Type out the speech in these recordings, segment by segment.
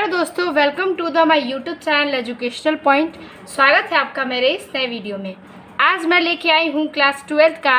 Hello दोस्तों, welcome to the my YouTube channel educational point. स्वागत है आपका मेरे इस नए वीडियो में। आज मैं लेके आई हूँ क्लास 12 का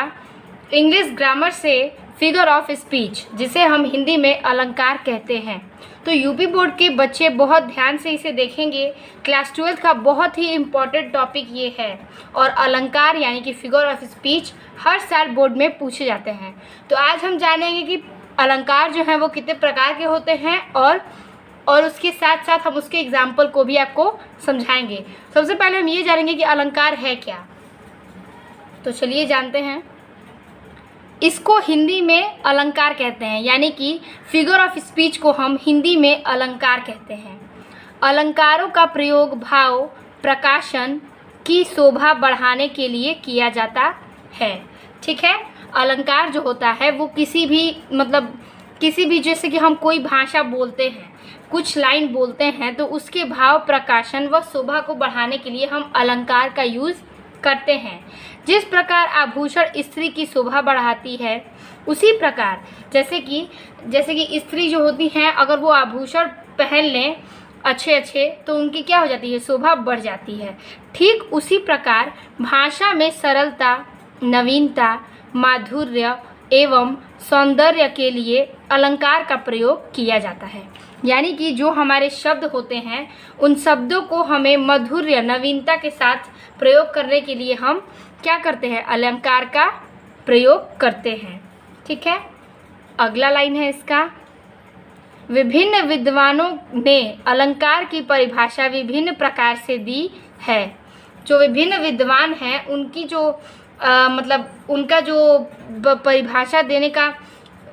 इंग्लिश ग्रामर से फिगर ऑफ स्पीच, जिसे हम हिंदी में अलंकार कहते हैं। तो यूपी बोर्ड के बच्चे बहुत ध्यान से इसे देखेंगे। क्लास 12 का बहुत ही इम्पॉर्टेंट टॉपिक ये है और अलंकार यानी कि फिगर ऑफ स्पीच हर साल बोर्ड में पूछे जाते हैं। तो आज हम जानेंगे कि अलंकार जो हैं वो कितने प्रकार के होते हैं और उसके साथ साथ हम उसके एग्जाम्पल को भी आपको समझाएंगे। सबसे पहले हम ये जानेंगे कि अलंकार है क्या। तो चलिए जानते हैं। इसको हिंदी में अलंकार कहते हैं, यानी कि फिगर ऑफ स्पीच को हम हिंदी में अलंकार कहते हैं। अलंकारों का प्रयोग भाव प्रकाशन की शोभा बढ़ाने के लिए किया जाता है। ठीक है, अलंकार जो होता है वो किसी भी जैसे कि हम कोई भाषा बोलते हैं, कुछ लाइन बोलते हैं, तो उसके भाव प्रकाशन व शोभा को बढ़ाने के लिए हम अलंकार का यूज़ करते हैं। जिस प्रकार आभूषण स्त्री की शोभा बढ़ाती है, उसी प्रकार जैसे कि स्त्री जो होती हैं, अगर वो आभूषण पहन लें अच्छे तो उनकी क्या हो जाती है, शोभा बढ़ जाती है। ठीक उसी प्रकार भाषा में सरलता, नवीनता, माधुर्य एवं सौंदर्य के लिए अलंकार का प्रयोग किया जाता है। यानी कि जो हमारे शब्द होते हैं, उन शब्दों को हमें माधुर्य, नवीनता के साथ प्रयोग करने के लिए हम क्या करते हैं, अलंकार का प्रयोग करते हैं। ठीक है, अगला लाइन है इसका। विभिन्न विद्वानों ने अलंकार की परिभाषा विभिन्न प्रकार से दी है। जो विभिन्न विद्वान हैं उनकी उनका जो परिभाषा देने का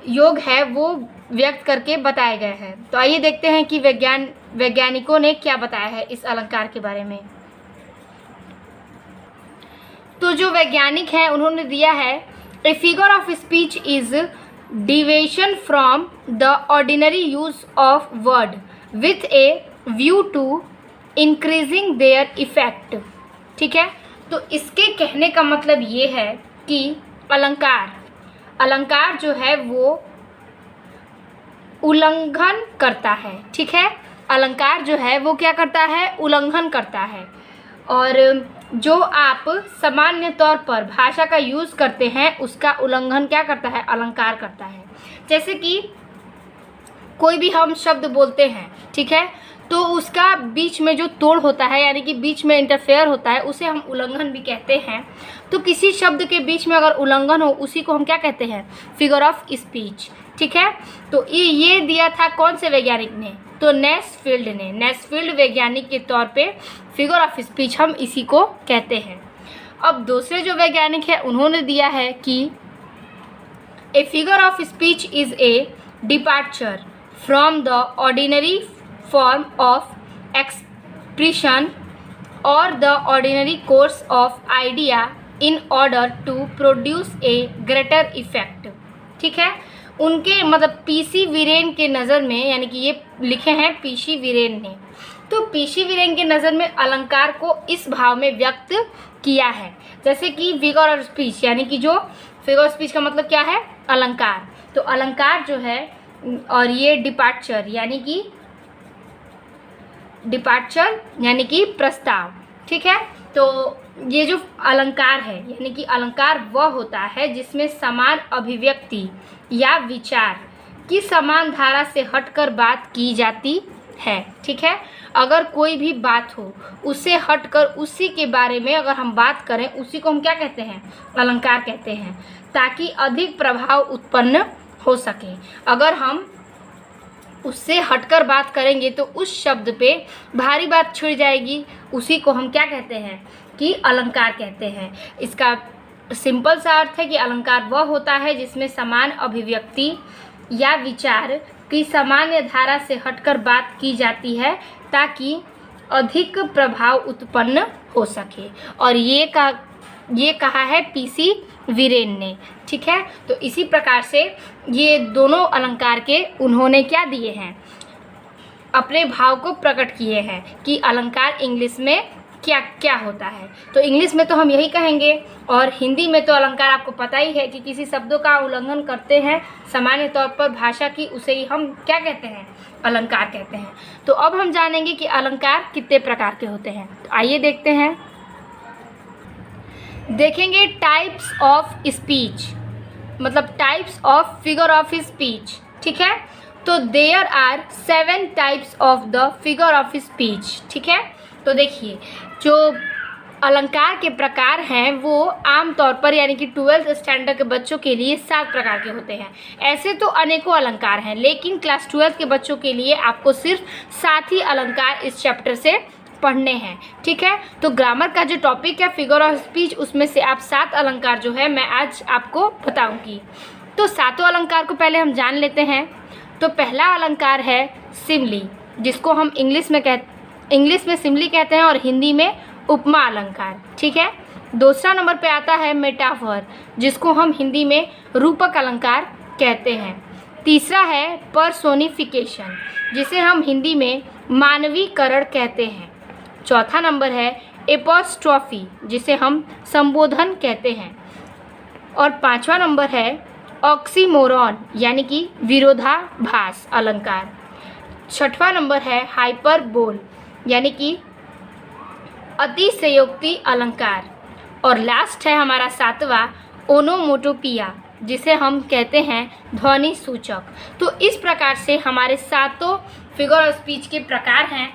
योग है वो व्यक्त करके बताए गए हैं। तो आइए देखते हैं कि वैज्ञानिकों ने क्या बताया है इस अलंकार के बारे में। तो जो वैज्ञानिक हैं उन्होंने दिया है, a figure of speech is deviation from the ordinary use of word with a view to increasing their effect. ठीक है, तो इसके कहने का मतलब ये है कि अलंकार जो है वो उल्लंघन करता है। ठीक है, अलंकार जो है वो क्या करता है, उल्लंघन करता है। और जो आप सामान्य तौर पर भाषा का यूज़ करते हैं उसका उल्लंघन क्या करता है, अलंकार करता है। जैसे कि कोई भी हम शब्द बोलते हैं, ठीक है, तो उसका बीच में जो तोड़ होता है, यानी कि बीच में इंटरफेयर होता है, उसे हम उल्लंघन भी कहते हैं। तो किसी शब्द के बीच में अगर उल्लंघन हो, उसी को हम क्या कहते हैं, फिगर ऑफ स्पीच। ठीक है, तो ये दिया था कौन से वैज्ञानिक ने, तो नेस्फील्ड ने। नेस्फील्ड वैज्ञानिक के तौर पे फिगर ऑफ स्पीच हम इसी को कहते हैं। अब दूसरे जो वैज्ञानिक है उन्होंने दिया है कि a figure of speech is a departure from the ordinary form of expression or the ordinary course of idea in order to produce a greater effect। ठीक है, उनके पीसी वीरेन के नज़र में, यानी कि ये लिखे हैं पीसी वीरेन ने, तो पीसी वीरेन के नज़र में अलंकार को इस भाव में व्यक्त किया है। जैसे कि फिगर ऑफ स्पीच, यानी कि जो फिगर ऑफ स्पीच का मतलब क्या है, अलंकार। तो अलंकार जो है, और ये डिपार्चर यानी कि प्रस्ताव। ठीक है, तो ये जो अलंकार है, यानी कि अलंकार वह होता है जिसमें समान अभिव्यक्ति या विचार की समान धारा से हटकर बात की जाती है। ठीक है, अगर कोई भी बात हो, उससे हटकर उसी के बारे में अगर हम बात करें, उसी को हम क्या कहते हैं, अलंकार कहते हैं, ताकि अधिक प्रभाव उत्पन्न हो सके। अगर हम उससे हटकर बात करेंगे तो उस शब्द पे भारी बात छिड़ जाएगी, उसी को हम क्या कहते हैं, कि अलंकार कहते हैं। इसका सिंपल सा अर्थ है कि अलंकार वह होता है जिसमें समान अभिव्यक्ति या विचार की सामान्य धारा से हटकर बात की जाती है ताकि अधिक प्रभाव उत्पन्न हो सके। और ये कहा है पीसी वीरेन ने। ठीक है, तो इसी प्रकार से ये दोनों अलंकार के उन्होंने क्या दिए हैं, अपने भाव को प्रकट किए हैं कि अलंकार इंग्लिश में क्या क्या होता है। तो इंग्लिश में तो हम यही कहेंगे, और हिंदी में तो अलंकार आपको पता ही है कि किसी शब्दों का उल्लंघन करते हैं सामान्य तौर पर भाषा की, उसे ही हम क्या कहते हैं, अलंकार कहते हैं। तो अब हम जानेंगे कि अलंकार कितने प्रकार के होते हैं। तो आइए देखते हैं। देखेंगे टाइप्स ऑफ स्पीच, मतलब types of figure of speech. ठीक है, तो there are 7 types of the figure of speech. ठीक है, तो देखिए जो अलंकार के प्रकार हैं वो आमतौर पर यानी कि 12th स्टैंडर्ड के बच्चों के लिए 7 प्रकार के होते हैं। ऐसे तो अनेकों अलंकार हैं, लेकिन क्लास 12th के बच्चों के लिए आपको सिर्फ 7 ही अलंकार इस चैप्टर से पढ़ने हैं। ठीक है, तो ग्रामर का जो टॉपिक है फिगर ऑफ स्पीच, उसमें से आप 7 अलंकार जो है मैं आज आपको बताऊंगी। तो 7 अलंकार को पहले हम जान लेते हैं। तो पहला अलंकार है सिमली, जिसको हम इंग्लिश में सिमली कहते हैं और हिंदी में उपमा अलंकार। ठीक है, दूसरा नंबर पे आता है मेटाफर, जिसको हम हिंदी में रूपक अलंकार कहते हैं। तीसरा है पर्सोनिफिकेशन, जिसे हम हिंदी में मानवीकरण कहते हैं। चौथा नंबर है एपोस्ट्रॉफी, जिसे हम संबोधन कहते हैं। और 5वां नंबर है ऑक्सीमोरॉन, यानी कि विरोधाभास अलंकार। 6वां नंबर है हाइपरबोल, यानी कि अतिशयोक्ति अलंकार। और लास्ट है हमारा 7वां ओनोमोटोपिया, जिसे हम कहते हैं ध्वनि सूचक। तो इस प्रकार से हमारे 7 फिगर ऑफ स्पीच के प्रकार हैं।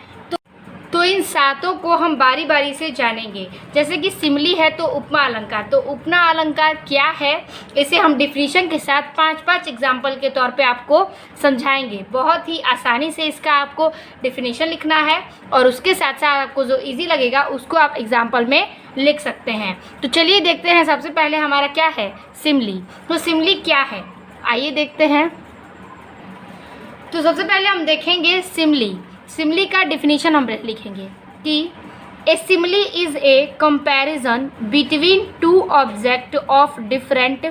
तो इन 7 को हम बारी बारी से जानेंगे। जैसे कि सिमली है तो उपमा अलंकार, तो उपमा अलंकार क्या है इसे हम डिफिनीशन के साथ 5-5 एग्जाम्पल के तौर पे आपको समझाएंगे। बहुत ही आसानी से इसका आपको डिफिनीशन लिखना है और उसके साथ साथ आपको जो इजी लगेगा उसको आप एग्जाम्पल में लिख सकते हैं। तो चलिए देखते हैं। सबसे पहले हमारा क्या है सिमली। तो सिमली क्या है आइए देखते हैं। तो सबसे पहले हम देखेंगे सिमली का डिफिनीशन हम लिखेंगे कि a simile is a comparison between 2 object of different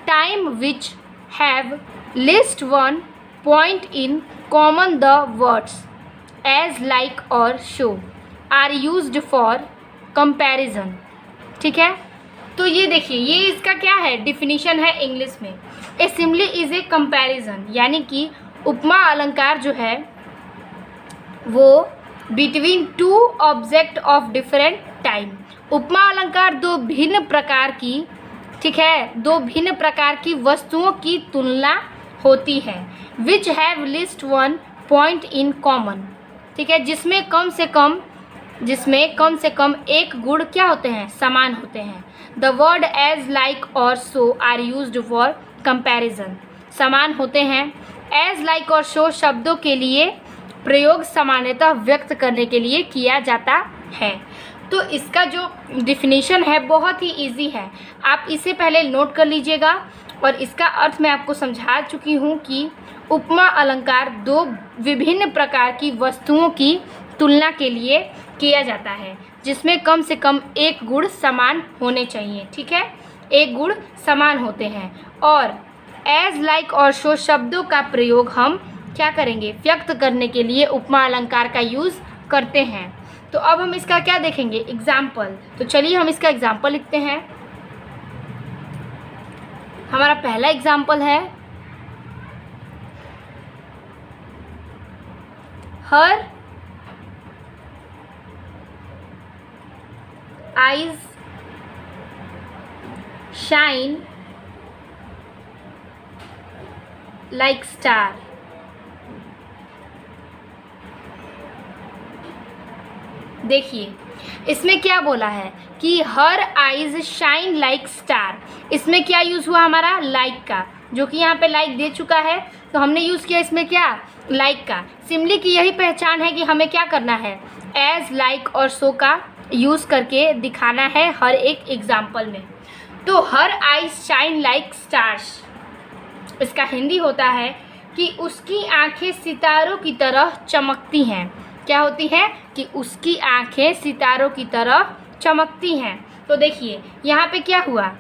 time which have least 1 point in common. The words as like or so are used for comparison. ठीक है, तो ये देखिए ये इसका क्या है डिफिनीशन है इंग्लिश में। ए सिमली इज ए कंपैरिजन, यानी कि उपमा अलंकार जो है वो between 2 object of different time. उपमा अलंकार दो भिन्न प्रकार की वस्तुओं की तुलना होती है। विच have least 1 point in common. ठीक है, जिसमें कम से कम एक गुण क्या होते हैं समान होते हैं। द वर्ड एज लाइक और सो आर यूज्ड फॉर कंपैरिजन। समान होते हैं। एज लाइक और शो शब्दों के लिए प्रयोग सामान्यतः व्यक्त करने के लिए किया जाता है। तो इसका जो डिफिनीशन है बहुत ही इजी है, आप इसे पहले नोट कर लीजिएगा। और इसका अर्थ मैं आपको समझा चुकी हूँ कि उपमा अलंकार 2 विभिन्न प्रकार की वस्तुओं की तुलना के लिए किया जाता है, जिसमें कम से कम एक गुण समान होने चाहिए। ठीक है, एक गुण समान होते हैं। और एज लाइक और शो शब्दों का प्रयोग हम क्या करेंगे व्यक्त करने के लिए उपमा अलंकार का यूज़ करते हैं। तो अब हम इसका क्या देखेंगे एग्जाम्पल। तो चलिए हम इसका एग्जाम्पल लिखते हैं। हमारा पहला एग्जाम्पल है her eyes shine like star. देखिए इसमें क्या बोला है कि her eyes shine like star. इसमें क्या यूज़ हुआ हमारा लाइक का, जो कि यहाँ पे लाइक दे चुका है तो हमने यूज़ किया इसमें क्या लाइक का। सिमली की यही पहचान है कि हमें क्या करना है एज लाइक और सो का यूज़ करके दिखाना है हर एक एग्जाम्पल में। तो her eyes shine like stars, इसका हिंदी होता है कि उसकी आंखें सितारों की तरह चमकती हैं। क्या होती है कि उसकी आंखें सितारों की तरह चमकती हैं। तो देखिए यहाँ पे क्या हुआ,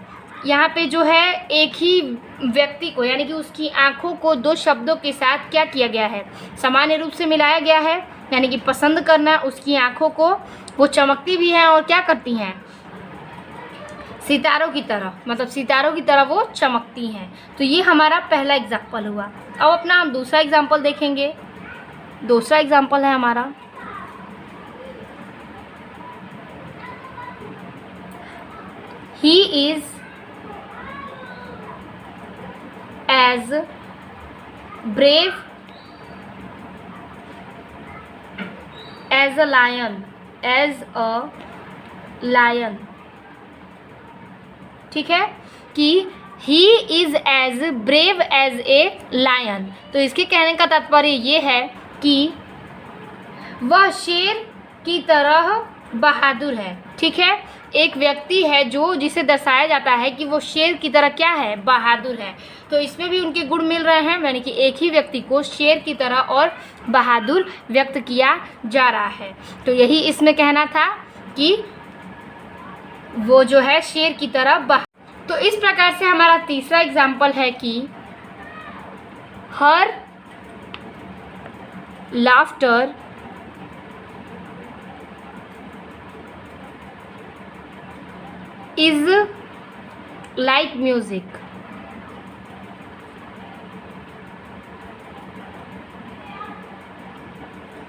यहाँ पे जो है एक ही व्यक्ति को यानी कि उसकी आंखों को 2 शब्दों के साथ क्या किया गया है सामान्य रूप से मिलाया गया है। यानी कि पसंद करना, उसकी आंखों को वो चमकती भी हैं और क्या करती हैं सितारों की तरह, मतलब सितारों की तरह वो चमकती हैं। तो ये हमारा पहला एग्जाम्पल हुआ। अब अपना हम दूसरा एग्जाम्पल देखेंगे। दूसरा एग्जाम्पल है हमारा, he is as brave as a lion, as a lion. ठीक है, कि he is as brave as a lion. तो इसके कहने का तात्पर्य ये है कि वह शेर की तरह बहादुर है। ठीक है, एक व्यक्ति है जो जिसे दर्शाया जाता है कि वो शेर की तरह क्या है, बहादुर है। तो इसमें भी उनके गुण मिल रहे हैं, यानी कि एक ही व्यक्ति को शेर की तरह और बहादुर व्यक्त किया जा रहा है। तो यही इसमें कहना था कि वो जो है शेर की तरह तो इस प्रकार से हमारा तीसरा एग्जाम्पल है कि हर लाफ्टर इज लाइक म्यूजिक।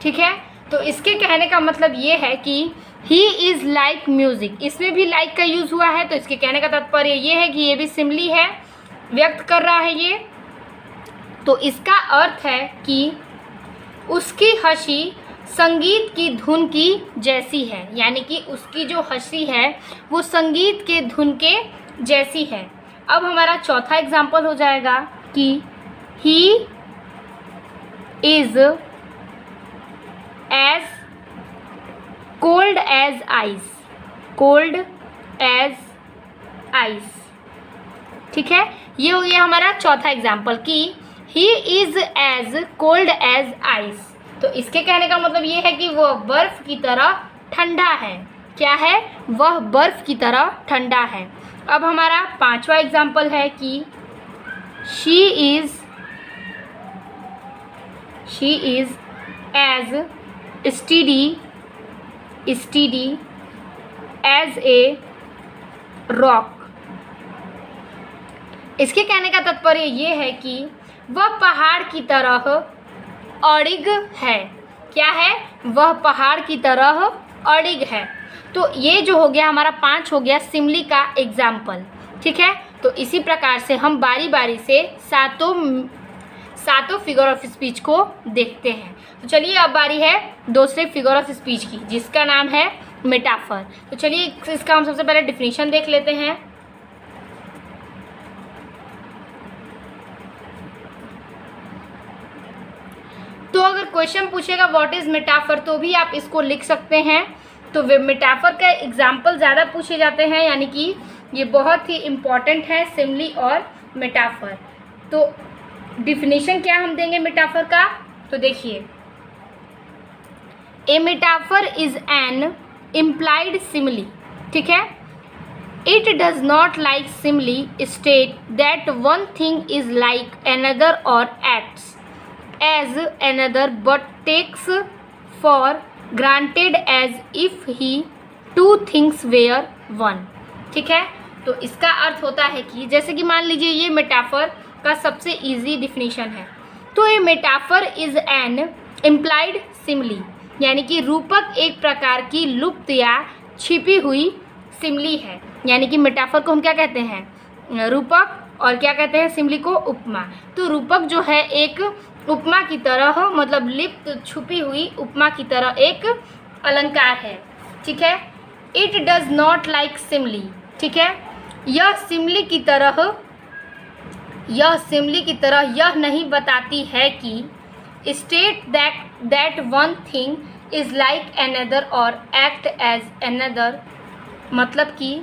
ठीक है, तो इसके कहने का मतलब ये है कि ही इज़ लाइक म्यूज़िक। इसमें भी लाइक का यूज़ हुआ है, तो इसके कहने का तात्पर्य ये है कि ये भी सिमिली है, व्यक्त कर रहा है ये। तो इसका अर्थ है कि उसकी हंसी संगीत की धुन की जैसी है, यानी कि उसकी जो हंसी है वो संगीत के धुन के जैसी है। अब हमारा चौथा एग्जाम्पल हो जाएगा कि he is as cold as ice, cold as ice. ठीक है, ये हो गया हमारा चौथा एग्जाम्पल कि he is as cold as ice. तो इसके कहने का मतलब ये है कि वह बर्फ़ की तरह ठंडा है। क्या है, वह बर्फ़ की तरह ठंडा है। अब हमारा पांचवा एग्जाम्पल है कि she is as steady as a rock. इसके कहने का तात्पर्य ये है कि वह पहाड़ की तरह अड़िग है। क्या है, वह पहाड़ की तरह अड़िग है। तो ये जो हो गया हमारा 5 हो गया सिमिली का एग्जाम्पल। ठीक है, तो इसी प्रकार से हम बारी बारी से सातों फिगर ऑफ स्पीच को देखते हैं। तो चलिए अब बारी है दूसरे फिगर ऑफ स्पीच की, जिसका नाम है मेटाफर। तो चलिए इसका हम सबसे पहले डिफिनीशन देख लेते हैं। तो अगर क्वेश्चन पूछेगा व्हाट इज मेटाफर, तो भी आप इसको लिख सकते हैं। तो मेटाफर का एग्जाम्पल ज़्यादा पूछे जाते हैं, यानी कि ये बहुत ही इम्पॉर्टेंट है सिमिली और मेटाफर। तो डिफिनीशन क्या हम देंगे मेटाफर का, तो देखिए, a metaphor is an implied simile. ठीक है, it does not like simile state that one thing is like another or acts as another but takes for granted as if he two things were one. ठीक है, तो इसका अर्थ होता है कि जैसे कि मान लीजिए ये मेटाफर का सबसे इजी डिफिनीशन है। तो ये metaphor is an implied simile, यानी कि रूपक एक प्रकार की लुप्त या छिपी हुई सिमिली है। यानी कि मेटाफर को हम क्या कहते हैं, रूपक, और क्या कहते हैं सिमिली को, उपमा। तो रूपक जो है एक उपमा की तरह, मतलब लिप्त छुपी हुई उपमा की तरह एक अलंकार है। ठीक है, it does not like simile. ठीक है, यह सिमिली की तरह यह नहीं बताती है कि state that one thing is like another और एक्ट एज अनदर, मतलब कि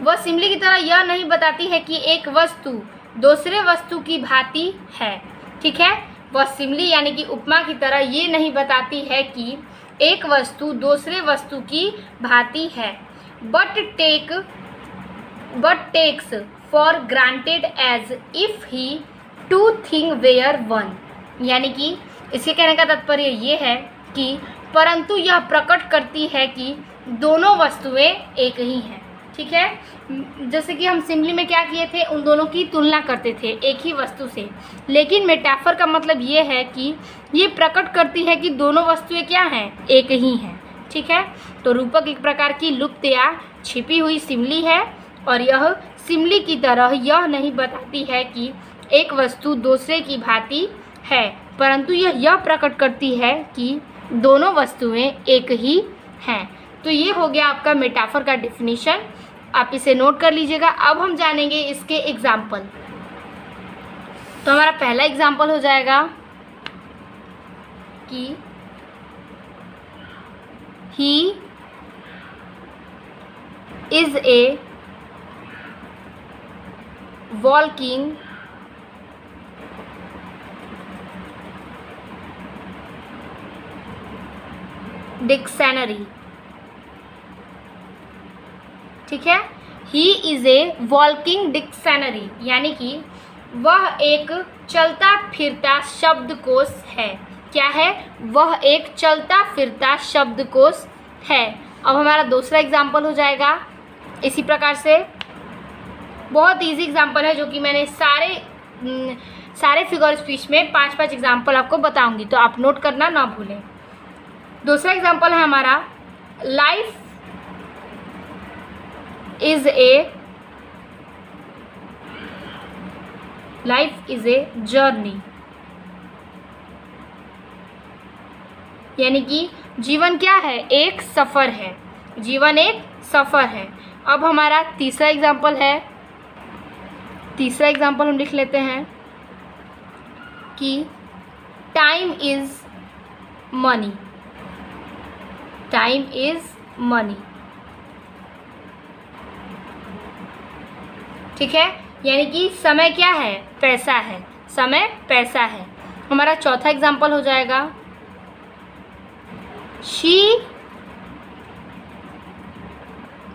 वह सिमिली की तरह यह नहीं बताती है कि एक वस्तु दूसरे वस्तु की भांति है। ठीक है, वह सिमिली यानी कि उपमा की तरह ये नहीं बताती है कि एक वस्तु दूसरे वस्तु की भांति है, but takes for granted as if he two thing were one. यानी कि इसके कहने का तात्पर्य ये है कि परंतु यह प्रकट करती है कि दोनों वस्तुएं एक ही हैं। ठीक है। जैसे कि हम सिमिली में क्या किए थे, उन दोनों की तुलना करते थे एक ही वस्तु से, लेकिन मेटाफर का मतलब ये है कि ये प्रकट करती है कि दोनों वस्तुएं क्या हैं, एक ही हैं। ठीक है, तो रूपक एक प्रकार की लुप्त या छिपी हुई सिमिली है, और यह सिमिली की तरह यह नहीं बताती है कि एक वस्तु दूसरे की भांति है, परंतु यह प्रकट करती है कि दोनों वस्तुएं एक ही हैं। तो ये हो गया आपका मेटाफर का डिफिनीशन, आप इसे नोट कर लीजिएगा। अब हम जानेंगे इसके एग्जाम्पल। तो हमारा पहला एग्जाम्पल हो जाएगा कि he is a walking dictionary. ठीक है, he is a walking dictionary, यानी कि वह एक चलता फिरता शब्दकोश है। क्या है, वह एक चलता फिरता शब्दकोश है। अब हमारा दूसरा एग्जाम्पल हो जाएगा इसी प्रकार से, बहुत इजी एग्जाम्पल है जो कि मैंने सारे फिगर स्पीच में 5-5 एग्जाम्पल आपको बताऊंगी, तो आप नोट करना ना भूलें। दूसरा एग्जाम्पल है हमारा, लाइफ इज ए जर्नी, यानी कि जीवन क्या है, एक सफ़र है। जीवन एक सफ़र है। अब हमारा तीसरा एग्जाम्पल है, तीसरा एग्जाम्पल हम लिख लेते हैं कि time is money. Time is money, ठीक है, यानी कि समय क्या है, पैसा है। समय पैसा है। हमारा चौथा एग्जाम्पल हो जाएगा, she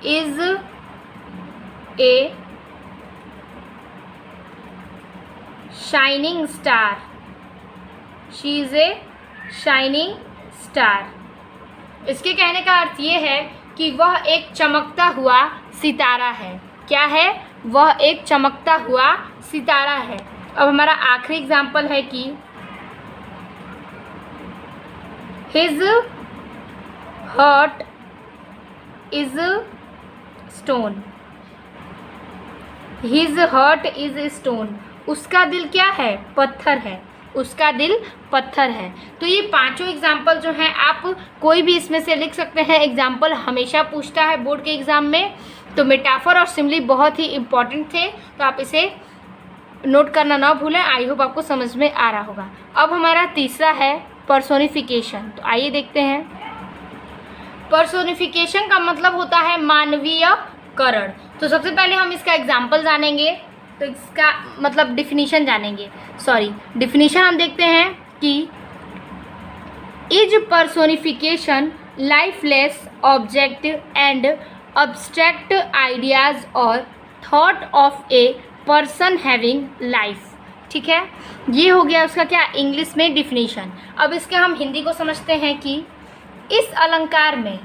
is a shining star. She is a shining star. इसके कहने का अर्थ ये है कि वह एक चमकता हुआ सितारा है। क्या है, वह एक चमकता हुआ सितारा है। अब हमारा आखिरी एग्जाम्पल है कि his heart is stone. His heart is stone, उसका दिल क्या है, पत्थर है। उसका दिल पत्थर है। तो ये पांचों एग्जाम्पल जो हैं, आप कोई भी इसमें से लिख सकते हैं। एग्जाम्पल हमेशा पूछता है बोर्ड के एग्ज़ाम में, तो मेटाफर और सिमिली बहुत ही इम्पॉर्टेंट थे, तो आप इसे नोट करना ना भूलें। आई होप आपको समझ में आ रहा होगा। अब हमारा तीसरा है पर्सोनिफिकेशन। तो आइए देखते हैं। पर्सोनिफिकेशन का मतलब होता है मानवीयकरण। तो सबसे पहले हम इसका एग्जाम्पल जानेंगे, तो इसका मतलब डिफिनीशन जानेंगे। डिफिनीशन हम देखते हैं कि is personification lifeless object and abstract ideas or thought of a person having life। ठीक है, ये हो गया उसका क्या, इंग्लिश में डिफिनीशन। अब इसके हम हिंदी को समझते हैं कि इस अलंकार में,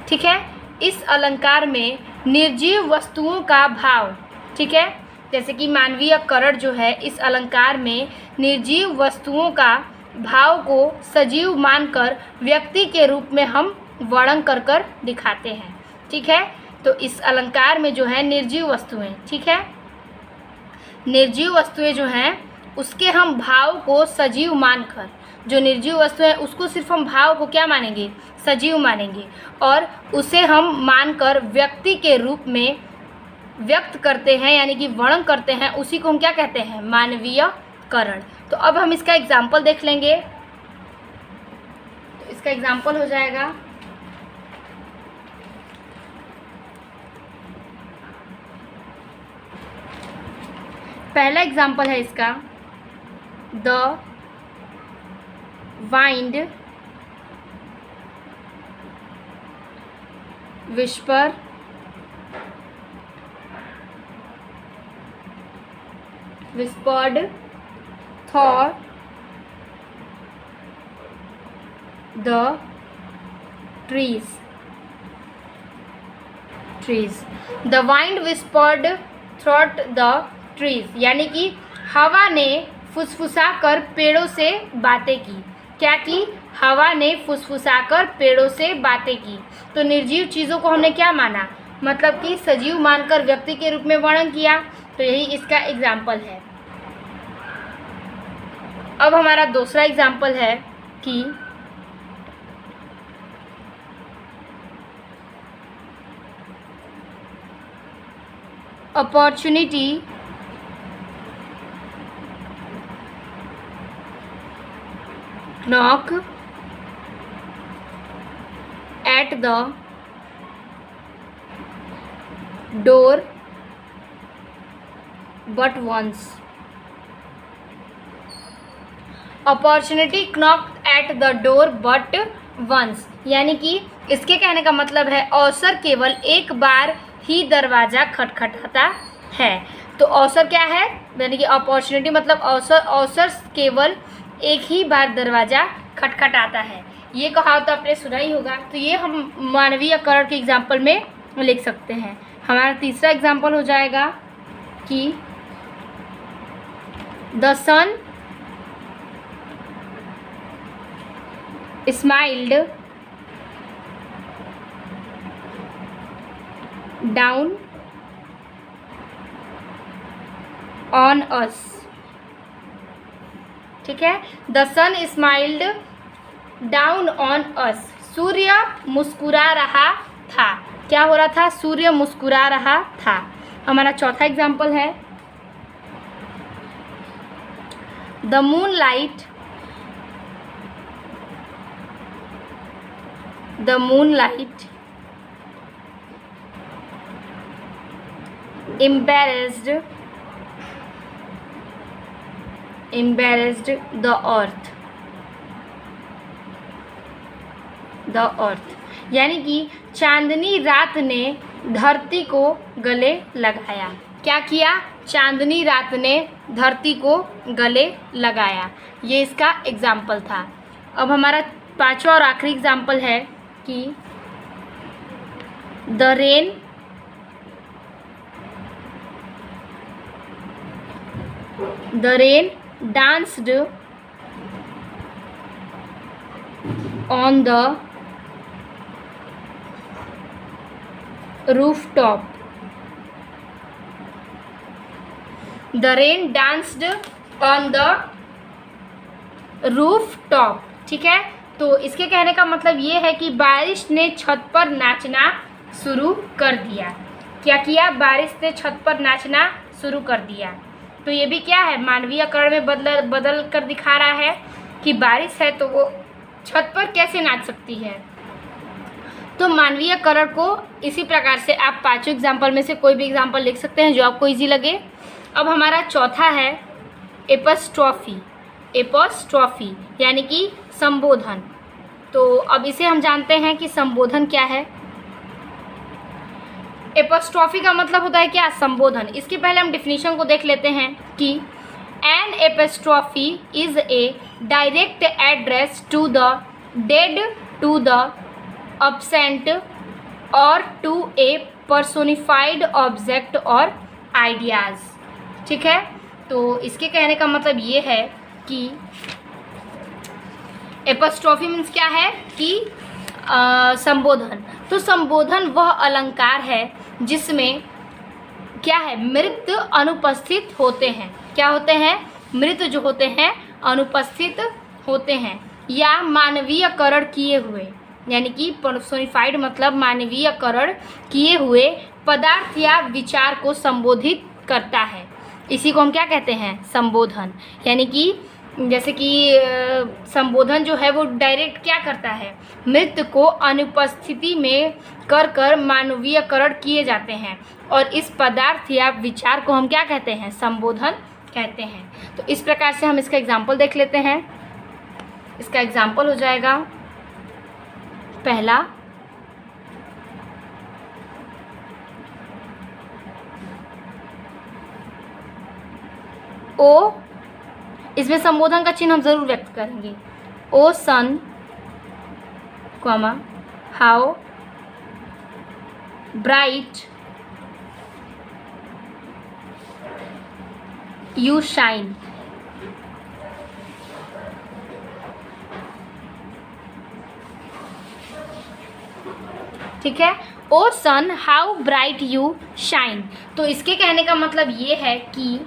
ठीक है, इस अलंकार में निर्जीव वस्तुओं का भाव, ठीक है, जैसे कि मानवीयकरण जो है, इस अलंकार में निर्जीव वस्तुओं का भाव को सजीव मानकर व्यक्ति के रूप में हम वर्णन कर दिखाते हैं। ठीक है, तो इस अलंकार में जो है निर्जीव वस्तुएं, ठीक है, निर्जीव वस्तुएं जो हैं उसके हम भाव को सजीव मानकर, जो निर्जीव वस्तु है उसको सिर्फ हम भाव को क्या मानेंगे, सजीव मानेंगे, और उसे हम मानकर व्यक्ति के रूप में व्यक्त करते हैं, यानी कि वर्णन करते हैं, उसी को हम क्या कहते हैं, मानवीयकरण। तो अब हम इसका एग्जाम्पल देख लेंगे। तो इसका एग्जाम्पल हो जाएगा, पहला एग्जाम्पल है इसका, the wind whisper whispered thought the trees। trees. The wind whispered through the trees. यानी कि हवा ने फुसफुसाकर पेड़ों से बातें की. क्या की? हवा ने फुसफुसाकर पेड़ों से बातें की. तो निर्जीव चीज़ों को हमने क्या माना, मतलब कि सजीव मानकर व्यक्ति के रूप में वर्णन किया. तो यही इसका एग्जाम्पल है. अब हमारा दूसरा एग्जाम्पल है कि opportunity knock at the door but once. Opportunity knocked at the door but once, यानी कि इसके कहने का मतलब है अवसर केवल एक बार ही दरवाज़ा खटखटाता है. तो अवसर क्या है, यानी कि अपॉर्चुनिटी मतलब अवसर, अवसर केवल एक ही बार दरवाज़ा खटखटाता है. ये कहावत आपने सुना ही होगा. तो ये हम मानवीय करण के एग्जाम्पल में लिख सकते हैं. हमारा तीसरा एग्जाम्पल हो जाएगा कि the sun smiled down on us. ठीक है, the sun smiled down on us. सूर्य मुस्कुरा रहा था. क्या हो रहा था? सूर्य मुस्कुरा रहा था. हमारा चौथा एग्जाम्पल है the moonlight embarrassed the earth. यानी कि चांदनी रात ने धरती को गले लगाया. क्या किया? चांदनी रात ने धरती को गले लगाया. ये इसका एग्जाम्पल था. अब हमारा पांचवा और आखिरी एग्जाम्पल है कि the rain danced on the rooftop. The rain danced on the rooftop. ठीक है, तो इसके कहने का मतलब ये है कि बारिश ने छत पर नाचना शुरू कर दिया. क्या किया? बारिश ने छत पर नाचना शुरू कर दिया. तो ये भी क्या है, मानवीय करण में बदल कर दिखा रहा है कि बारिश है तो वो छत पर कैसे नाच सकती है. तो मानवीय करण को इसी प्रकार से आप पांचों एग्जाम्पल में से कोई भी एग्जाम्पल लिख सकते हैं जो आपको इजी लगे. अब हमारा चौथा है एपस्ट्रॉफी. यानी कि संबोधन. तो अब इसे हम जानते हैं कि संबोधन क्या है. एपस्ट्रॉफी का मतलब होता है क्या? संबोधन. इसके पहले हम डिफिनीशन को देख लेते हैं कि an apostrophe is a direct address to the dead, to the absent or to a personified object or ideas. ठीक है, तो इसके कहने का मतलब ये है कि एपस्ट्रॉफी मीन्स क्या है कि संबोधन. तो संबोधन वह अलंकार है जिसमें क्या है, मृत अनुपस्थित होते हैं. क्या होते हैं? मृत जो होते हैं अनुपस्थित होते हैं या मानवीयकरण किए हुए, यानी कि पर्सोनिफाइड मतलब मानवीयकरण किए हुए पदार्थ या विचार को संबोधित करता है. इसी को हम क्या कहते हैं? संबोधन. यानी कि जैसे कि संबोधन जो है वो डायरेक्ट क्या करता है, मृत को अनुपस्थिति में कर मानवीयकरण किए जाते हैं और इस पदार्थ या विचार को हम क्या कहते हैं? संबोधन कहते हैं. तो इस प्रकार से हम इसका एग्जाम्पल देख लेते हैं. इसका एग्जाम्पल हो जाएगा पहला, ओ, इसमें संबोधन का चिन्ह हम जरूर व्यक्त करेंगे. ओ सन, हाउ ब्राइट यू शाइन। ठीक है, ओ सन हाउ ब्राइट यू शाइन। तो इसके कहने का मतलब ये है कि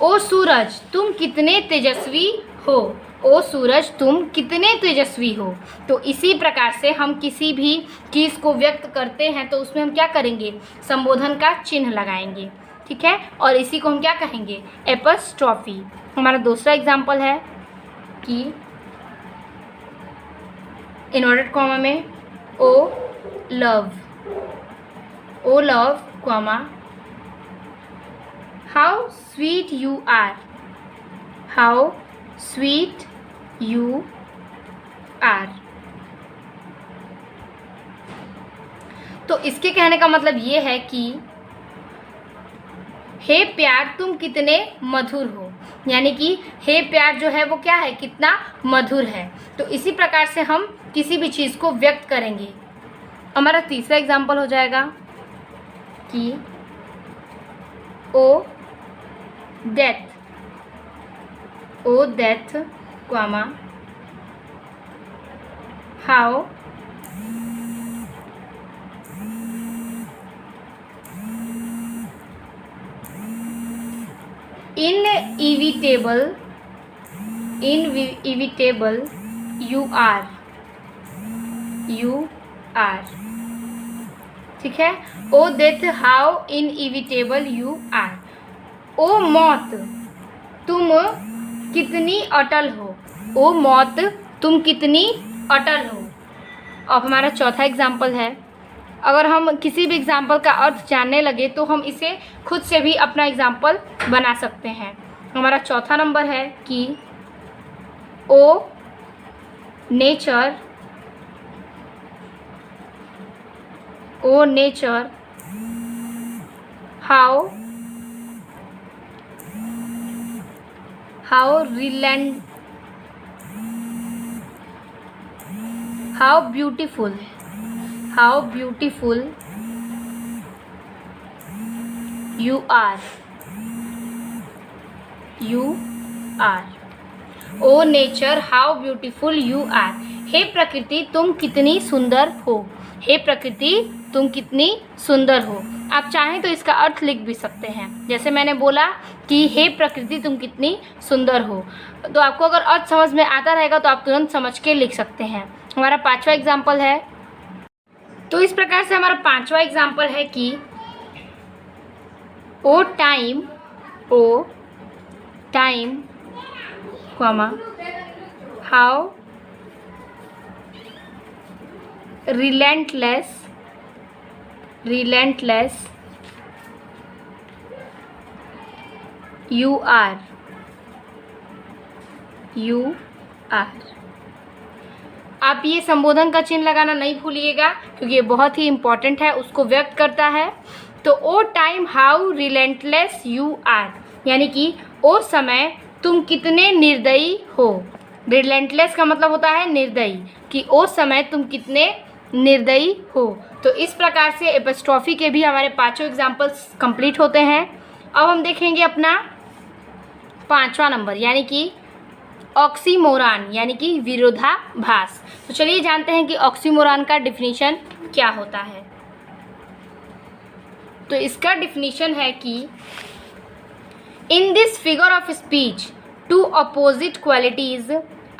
ओ सूरज तुम कितने तेजस्वी हो। ओ सूरज तुम कितने तेजस्वी हो। तो इसी प्रकार से हम किसी भी चीज़ को व्यक्त करते हैं तो उसमें हम क्या करेंगे, संबोधन का चिन्ह लगाएंगे। ठीक है, और इसी को हम क्या कहेंगे, एपस्ट्रॉफी। हमारा दूसरा एग्जाम्पल है कि इन्वर्टेड कॉमा में O love comma how sweet you are. How sweet you are. तो इसके कहने का मतलब ये है कि हे प्यार तुम कितने मधुर हो, यानी कि हे प्यार जो है वो क्या है, कितना मधुर है। तो इसी प्रकार से हम किसी भी चीज़ को व्यक्त करेंगे। हमारा तीसरा एग्जाम्पल हो जाएगा कि O death comma how inevitable you are। ठीक है, O death how inevitable you are. ओ मौत तुम कितनी अटल हो। ओ मौत तुम कितनी अटल हो। अब हमारा चौथा एग्जाम्पल है, अगर हम किसी भी एग्जाम्पल का अर्थ जानने लगे तो हम इसे खुद से भी अपना एग्जाम्पल बना सकते हैं। हमारा चौथा नंबर है कि O nature how beautiful you are। O nature how beautiful you are. हे प्रकृति तुम कितनी सुंदर हो। हे प्रकृति तुम कितनी सुंदर हो। आप चाहें तो इसका अर्थ लिख भी सकते हैं, जैसे मैंने बोला कि हे प्रकृति तुम कितनी सुंदर हो। तो आपको अगर अर्थ समझ में आता रहेगा तो आप तुरंत समझ के लिख सकते हैं। हमारा पांचवा एग्जाम्पल है, तो इस प्रकार से हमारा पांचवा एग्जाम्पल है कि O time comma how relentless you are। आप ये संबोधन का चिन्ह लगाना नहीं भूलिएगा क्योंकि ये बहुत ही इम्पोर्टेंट है, उसको व्यक्त करता है। तो O time how relentless you are, यानी कि ओ समय तुम कितने निर्दयी हो। रिलेंटलेस का मतलब होता है निर्दयी, कि ओ समय तुम कितने निर्दयी हो। तो इस प्रकार से एपस्ट्रॉफी के भी हमारे पांचों एग्जाम्पल्स कंप्लीट होते हैं। अब हम देखेंगे अपना पांचवा नंबर, यानी कि ऑक्सीमोरान, यानी कि विरोधाभास। तो चलिए जानते हैं कि ऑक्सीमोरान का डिफिनीशन क्या होता है। तो इसका डिफिनीशन है कि in this figure of speech two opposite qualities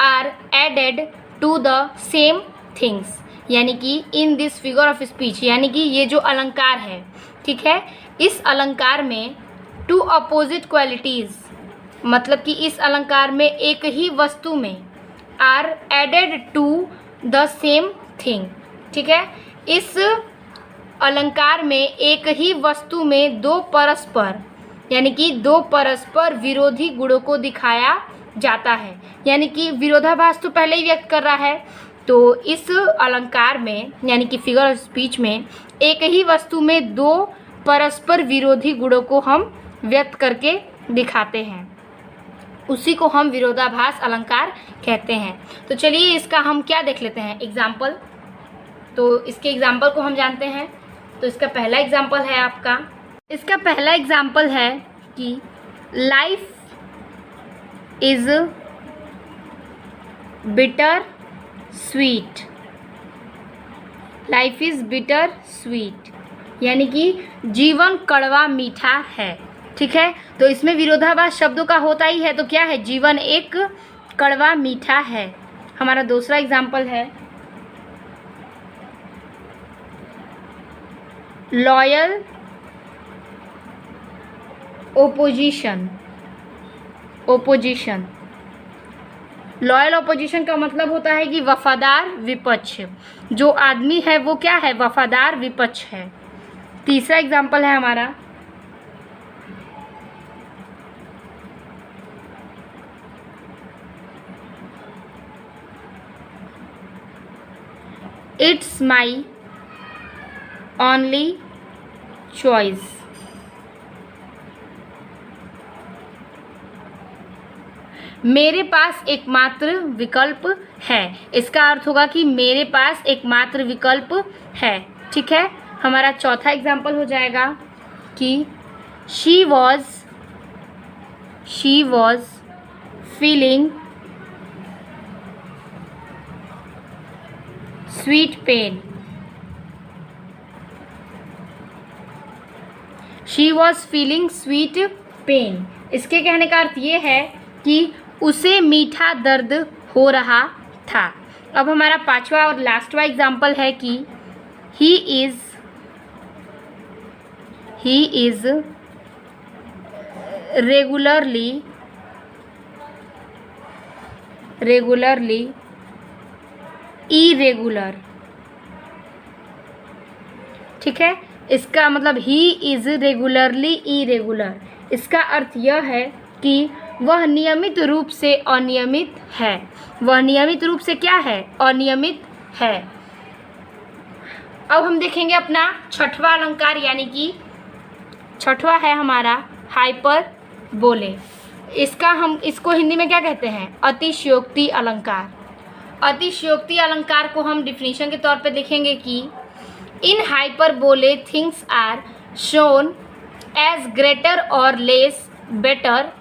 are added to the same things, यानी कि in this figure of speech, यानी कि ये जो अलंकार है, ठीक है, इस अलंकार में टू अपोजिट क्वालिटीज, मतलब कि इस अलंकार में एक ही वस्तु में are added to the same thing, ठीक है, इस अलंकार में एक ही वस्तु में दो परस्पर, यानी कि दो परस्पर विरोधी गुणों को दिखाया जाता है। यानी कि विरोधाभास तो पहले ही व्यक्त कर रहा है, तो इस अलंकार में यानी कि फिगर ऑफ स्पीच में एक ही वस्तु में दो परस्पर विरोधी गुणों को हम व्यक्त करके दिखाते हैं, उसी को हम विरोधाभास अलंकार कहते हैं। तो चलिए इसका हम क्या देख लेते हैं एग्जाम्पल। तो इसके एग्जाम्पल को हम जानते हैं। तो इसका पहला एग्जाम्पल है आपका, इसका पहला एग्जाम्पल है कि life is bitter sweet. Life is bitter sweet यानी कि जीवन कड़वा मीठा है। ठीक है, तो इसमें विरोधाभास शब्दों का होता ही है, तो क्या है, जीवन एक कड़वा मीठा है। हमारा दूसरा एग्जाम्पल है loyal opposition. Opposition, loyal opposition का मतलब होता है कि वफादार विपक्ष। जो आदमी है वो क्या है, वफादार विपक्ष है। तीसरा एग्जाम्पल है हमारा इट्स माई ओनली चॉइस। मेरे पास एकमात्र विकल्प है। इसका अर्थ होगा कि मेरे पास एकमात्र विकल्प है। ठीक है, हमारा चौथा एग्जाम्पल हो जाएगा कि she was feeling sweet pain. She was feeling sweet pain, इसके कहने का अर्थ ये है कि उसे मीठा दर्द हो रहा था। अब हमारा पांचवा और लास्टवा एग्जाम्पल है कि ही इज रेगुलरली इरेगुलर। ठीक है, इसका मतलब ही इज रेगुलरली इरेगुलर, इसका अर्थ यह है कि वह नियमित रूप से अनियमित है। वह नियमित रूप से क्या है, अनियमित है। अब हम देखेंगे अपना छठवां अलंकार, यानी कि छठवां है हमारा हाइपरबोले। इसको हिंदी में क्या कहते हैं, अतिशयोक्ति अलंकार। अतिशयोक्ति अलंकार को हम डिफिनीशन के तौर पे देखेंगे कि in hyperbole things are shown as greater or less better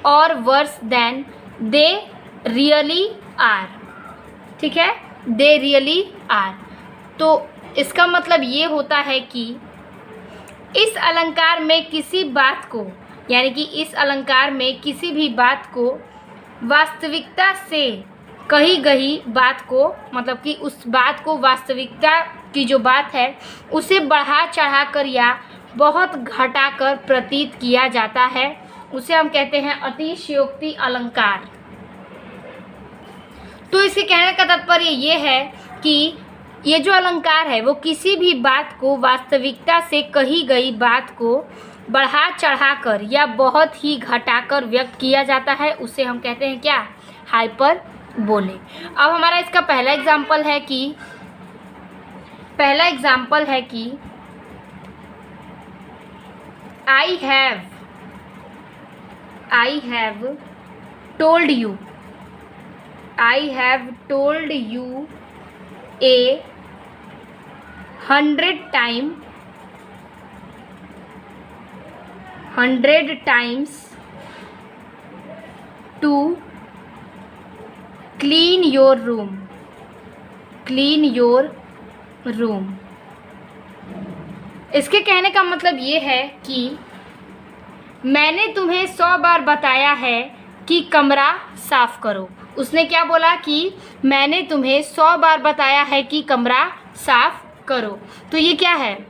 or worse than they really are. ठीक है, दे रियली आर। तो इसका मतलब ये होता है कि इस अलंकार में किसी बात को, यानी कि इस अलंकार में किसी भी बात को वास्तविकता से कही गई बात को, मतलब कि उस बात को, वास्तविकता की जो बात है उसे बढ़ा चढ़ाकर या बहुत घटाकर प्रतीत किया जाता है, उसे हम कहते हैं अतिशयोक्ति अलंकार। तो इसके कहने का तात्पर्य ये है कि ये जो अलंकार है वो किसी भी बात को, वास्तविकता से कही गई बात को बढ़ा चढ़ाकर या बहुत ही घटाकर व्यक्त किया जाता है, उसे हम कहते हैं क्या, हाइपरबोले। अब हमारा इसका पहला एग्जाम्पल है कि I have told you a 100 times to clean your room. इसके कहने का मतलब ये है कि मैंने तुम्हें 100 बार बताया है कि कमरा साफ करो। उसने क्या बोला कि मैंने तुम्हें 100 बार बताया है कि कमरा साफ करो। तो ये क्या है,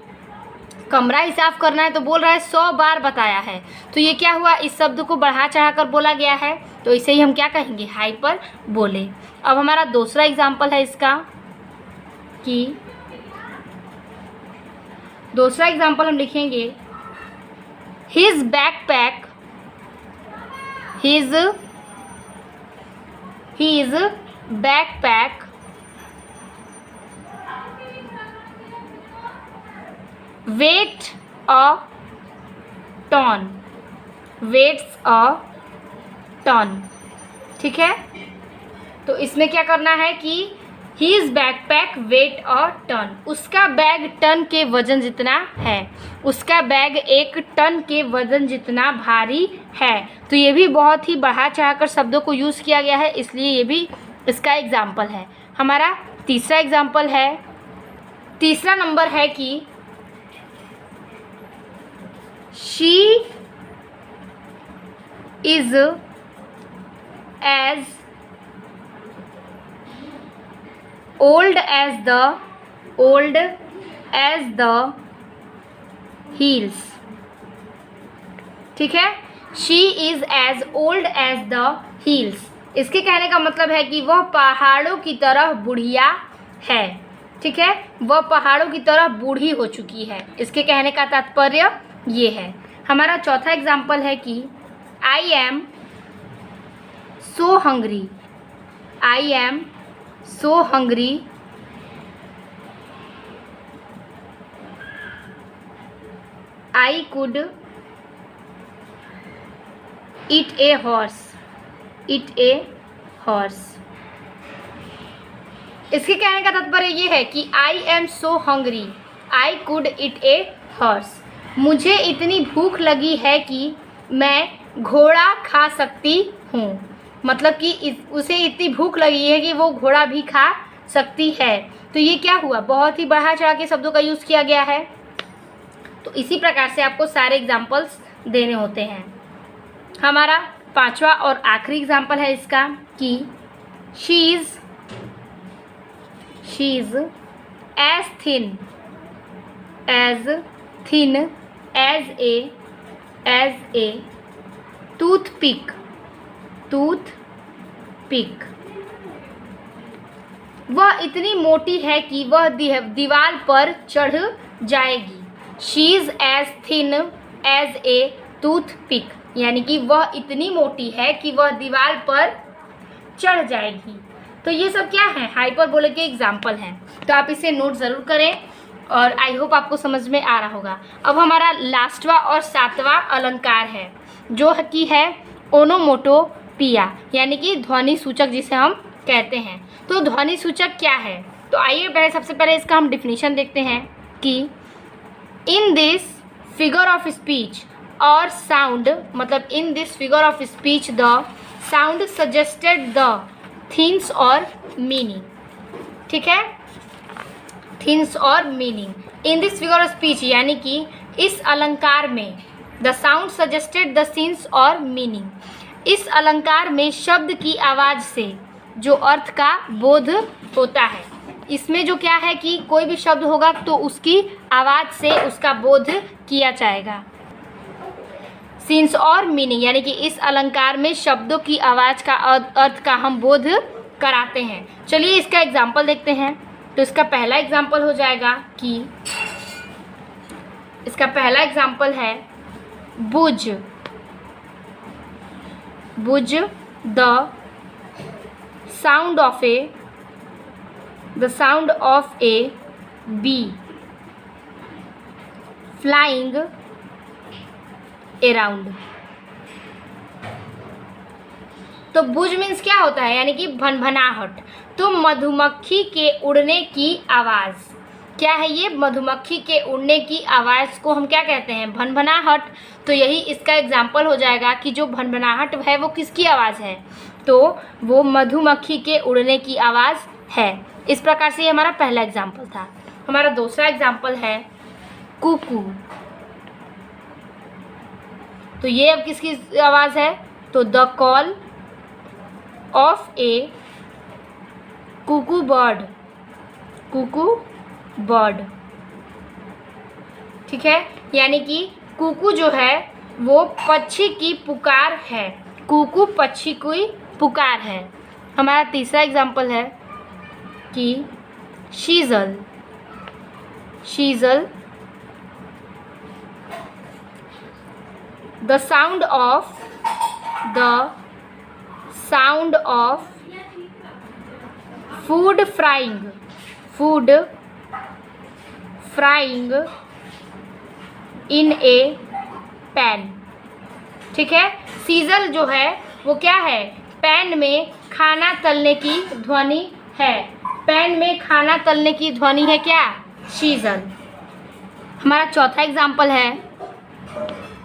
कमरा ही साफ करना है, तो बोल रहा है 100 बार बताया है। तो ये क्या हुआ, इस शब्द को बढ़ा चढ़ाकर बोला गया है, तो इसे ही हम क्या कहेंगे, हाइपरबोले। अब हमारा दूसरा एग्जाम्पल है इसका कि दूसरा एग्जाम्पल हम लिखेंगे his backpack weighs a ton। ठीक है, तो इसमें क्या करना है कि his backpack weight a ton, उसका बैग टन के वजन जितना है, उसका बैग एक टन के वजन जितना भारी है। तो ये भी बहुत ही बढ़ा चढ़ाकर शब्दों को यूज़ किया गया है, इसलिए ये भी इसका एग्जाम्पल है। हमारा तीसरा एग्जाम्पल है, तीसरा नंबर है कि she is as old as the hills। ठीक है, she is as old as the hills, इसके कहने का मतलब है कि वह पहाड़ों की तरह बुढ़िया है। ठीक है, वह पहाड़ों की तरह बूढ़ी हो चुकी है, इसके कहने का तात्पर्य ये है। हमारा चौथा एग्जाम्पल है कि I am so hungry, I am so hungry I could eat a horse, eat a horse। इसके कहने का तात्पर्य ये है कि I am so hungry I could eat a horse, मुझे इतनी भूख लगी है कि मैं घोड़ा खा सकती हूँ। मतलब कि उसे इतनी भूख लगी है कि वो घोड़ा भी खा सकती है। तो ये क्या हुआ, बहुत ही बढ़ा चढ़ा के शब्दों का यूज़ किया गया है। तो इसी प्रकार से आपको सारे एग्जाम्पल्स देने होते हैं। हमारा पांचवा और आखिरी एग्जाम्पल है इसका कि she is as thin as a toothpick, वह इतनी मोटी है कि वह दीवार पर चढ़ जाएगी। She is as thin as a toothpick, यानी कि वह इतनी मोटी है कि वह दीवार पर चढ़ जाएगी। तो ये सब क्या है, हाइपरबोले के एग्जाम्पल हैं। तो आप इसे नोट ज़रूर करें और आई होप आपको समझ में आ रहा होगा। अब हमारा लास्टवा और सातवां अलंकार है जो कि है ओनोमोटोपिया, यानी कि ध्वनि सूचक जिसे हम कहते हैं। तो ध्वनि सूचक क्या है, तो आइए सबसे पहले इसका हम डिफिनीशन देखते हैं कि in this figure of speech और साउंड, मतलब इन this figure of speech the sound suggested the things और मीनिंग। ठीक है, थिंग्स और meaning in this figure of speech, यानी कि इस अलंकार में the sound suggested the scenes और मीनिंग, इस अलंकार में शब्द की आवाज़ से जो अर्थ का बोध होता है। इसमें जो क्या है कि कोई भी शब्द होगा तो उसकी आवाज़ से उसका बोध किया जाएगा। सीन्स और मीनिंग, यानी कि इस अलंकार में शब्दों की आवाज़ का अर्थ का हम बोध कराते हैं। चलिए इसका एग्जाम्पल देखते हैं। तो इसका पहला एग्जाम्पल हो जाएगा कि इसका पहला एग्जाम्पल है buzz the sound of a bee flying around. तो बुझ मीन्स क्या होता है, यानी कि भनभनाहट। तो मधुमक्खी के उड़ने की आवाज़ क्या है, ये मधुमक्खी के उड़ने की आवाज़ को हम क्या कहते हैं, भनभनाहट। तो यही इसका एग्जाम्पल हो जाएगा कि जो भनभनाहट है वो किसकी आवाज़ है, तो वो मधुमक्खी के उड़ने की आवाज़ है। इस प्रकार से ये हमारा पहला एग्जाम्पल था। हमारा दूसरा एग्जाम्पल है कुकू। तो ये अब किसकी आवाज़ है, तो the call of A Kuku bird. ठीक है, यानी कि कुकू जो है वो पक्षी की पुकार है, कुकू पक्षी की पुकार है। हमारा तीसरा एग्जाम्पल है कि sizzle the sound of food frying in a pan. ठीक है, सीजल जो है वो क्या है, पैन में खाना तलने की ध्वनि है। पैन में खाना तलने की ध्वनि है क्या? सीजल। हमारा चौथा एग्जाम्पल है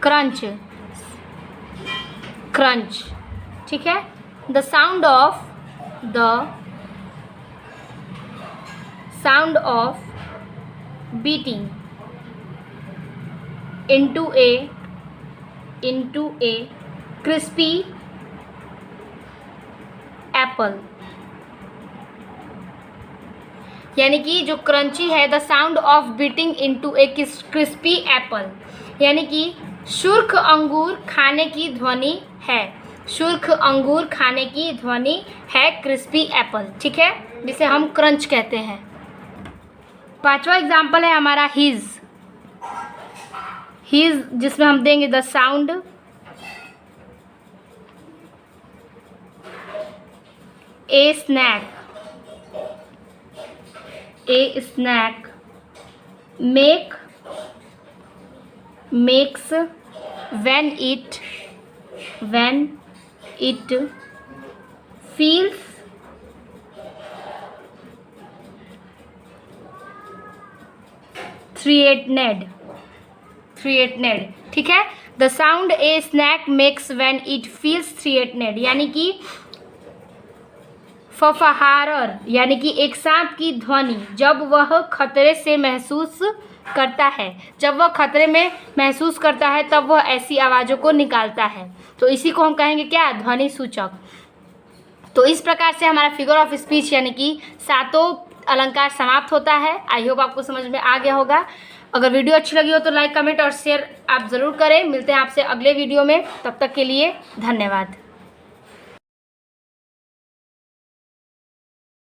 क्रंच। क्रंच, ठीक है। The sound of beating into a crispy apple, यानी कि जो क्रंची है, the sound of beating into A crispy Apple, यानी कि सुर्ख अंगूर खाने की ध्वनि है। सुर्ख अंगूर खाने की ध्वनि है क्रिस्पी एप्पल, ठीक है, जिसे हम क्रंच कहते हैं। पांचवा एग्जाम्पल है हमारा हिज। हिज, जिसमें हम देंगे the sound a snake makes when it feels threatened, ठीक है। The sound a snake makes when it feels threatened, यानी कि फफहारर, यानी कि एक सांप की ध्वनि जब वह खतरे से महसूस करता है। जब वह खतरे में महसूस करता है तब वह ऐसी आवाज़ों को निकालता है। तो इसी को हम कहेंगे क्या? ध्वनि सूचक। तो इस प्रकार से हमारा फिगर ऑफ स्पीच यानी कि सातों अलंकार समाप्त होता है। आई होप आपको समझ में आ गया होगा। अगर वीडियो अच्छी लगी हो तो लाइक, कमेंट और शेयर आप ज़रूर करें। मिलते हैं आपसे अगले वीडियो में, तब तक के लिए धन्यवाद।